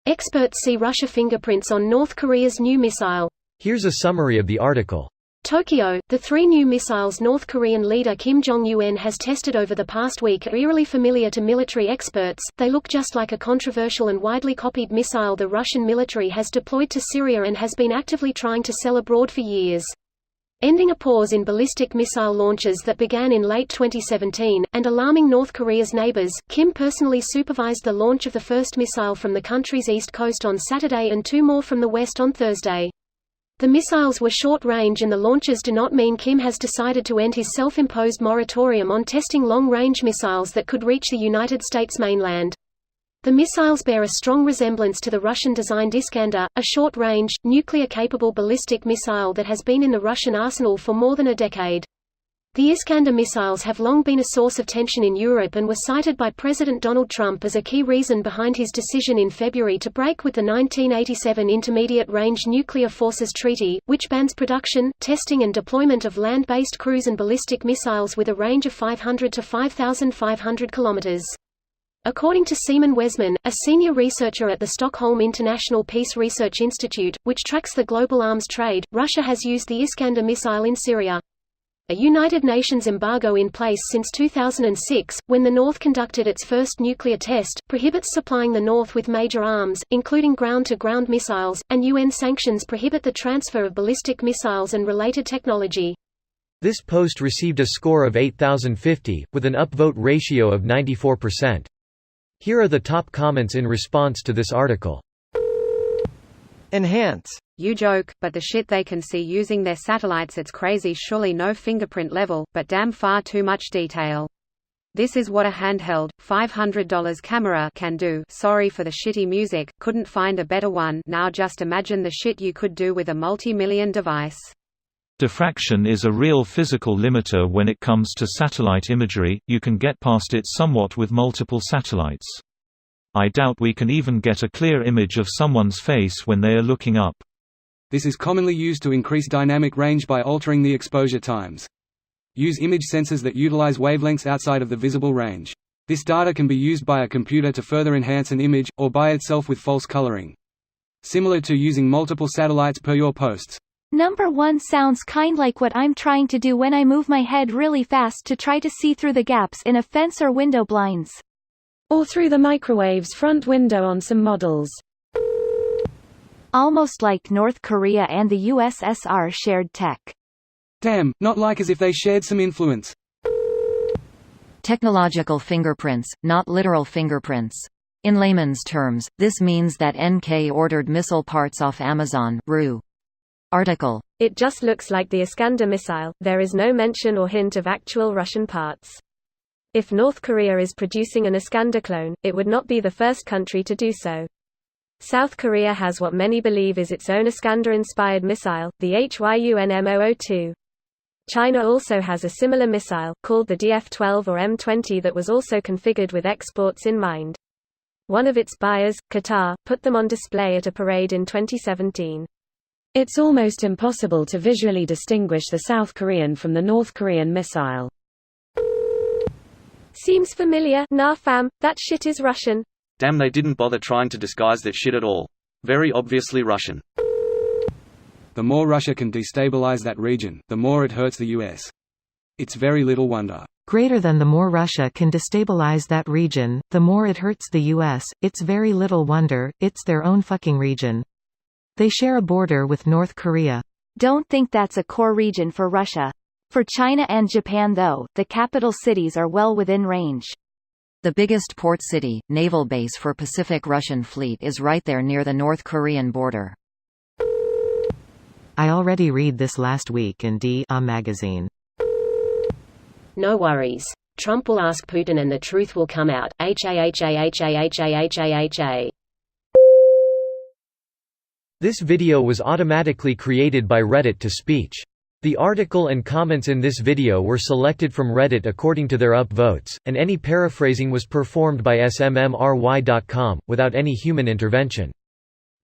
Experts see Russia fingerprints on North Korea's new missile. Here's a summary of the article. Tokyo, the three new missiles North Korean leader Kim Jong-un has tested over the past week are eerily familiar to military experts. They look just like a controversial and widely copied missile the Russian military has deployed to Syria and has been actively trying to sell abroad for years. Ending a pause in ballistic missile launches that began in late 2017, and alarming North Korea's neighbors, Kim personally supervised the launch of the first missile from the country's east coast on Saturday and two more from the west on Thursday. The missiles were short-range and the launches do not mean Kim has decided to end his self-imposed moratorium on testing long-range missiles that could reach the United States mainland. The missiles bear a strong resemblance to the Russian-designed Iskander, a short-range, nuclear-capable ballistic missile that has been in the Russian arsenal for more than a decade. The Iskander missiles have long been a source of tension in Europe and were cited by President Donald Trump as a key reason behind his decision in February to break with the 1987 Intermediate-Range Nuclear Forces Treaty, which bans production, testing and deployment of land-based cruise and ballistic missiles with a range of 500 to 5,500 kilometers. According to Simon Wesman, a senior researcher at the Stockholm International Peace Research Institute, which tracks the global arms trade, Russia has used the Iskander missile in Syria. A United Nations embargo in place since 2006, when the North conducted its first nuclear test, prohibits supplying the North with major arms, including ground-to-ground missiles, and UN sanctions prohibit the transfer of ballistic missiles and related technology. This post received a score of 8,050, with an upvote ratio of 94%. Here are the top comments in response to this article. Enhance. You joke, but the shit they can see using their satellites, it's crazy. Surely no fingerprint level, but damn far too much detail. This is what a handheld, $500 camera can do. Sorry for the shitty music, couldn't find a better one. Now just imagine the shit you could do with a multi-million device. Diffraction is a real physical limiter when it comes to satellite imagery. You can get past it somewhat with multiple satellites. I doubt we can even get a clear image of someone's face when they are looking up. This is commonly used to increase dynamic range by altering the exposure times. Use image sensors that utilize wavelengths outside of the visible range. This data can be used by a computer to further enhance an image, or by itself with false coloring. Similar to using multiple satellites per your posts. Number 1 sounds kind like what I'm trying to do when I move my head really fast to try to see through the gaps in a fence or window blinds. Or through the microwave's front window on some models. Almost like North Korea and the USSR shared tech. Damn, not like as if they shared some influence. Technological fingerprints, not literal fingerprints. In layman's terms, this means that NK ordered missile parts off Amazon, RU. Article. It just looks like the Iskander missile, there is no mention or hint of actual Russian parts. If North Korea is producing an Iskander clone, it would not be the first country to do so. South Korea has what many believe is its own Iskander-inspired missile, the HYUN-M002. China also has a similar missile, called the DF-12 or M20 that was also configured with exports in mind. One of its buyers, Qatar, put them on display at a parade in 2017. It's almost impossible to visually distinguish the South Korean from the North Korean missile. Seems familiar. Nah fam, that shit is Russian. Damn, they didn't bother trying to disguise that shit at all. Very obviously Russian. The more Russia can destabilize that region, the more it hurts the US. It's very little wonder. Greater than the more Russia can destabilize that region, the more it hurts the US. It's very little wonder, it's their own fucking region. They share a border with North Korea. Don't think that's a core region for Russia. For China and Japan though, the capital cities are well within range. The biggest port city, naval base for Pacific Russian Fleet is right there near the North Korean border. I already read this last week in D.A. magazine. No worries. Trump will ask Putin and the truth will come out. HAHAHAHAHAHA. This video was automatically created by Reddit to speech. The article and comments in this video were selected from Reddit according to their upvotes, and any paraphrasing was performed by smmry.com, without any human intervention.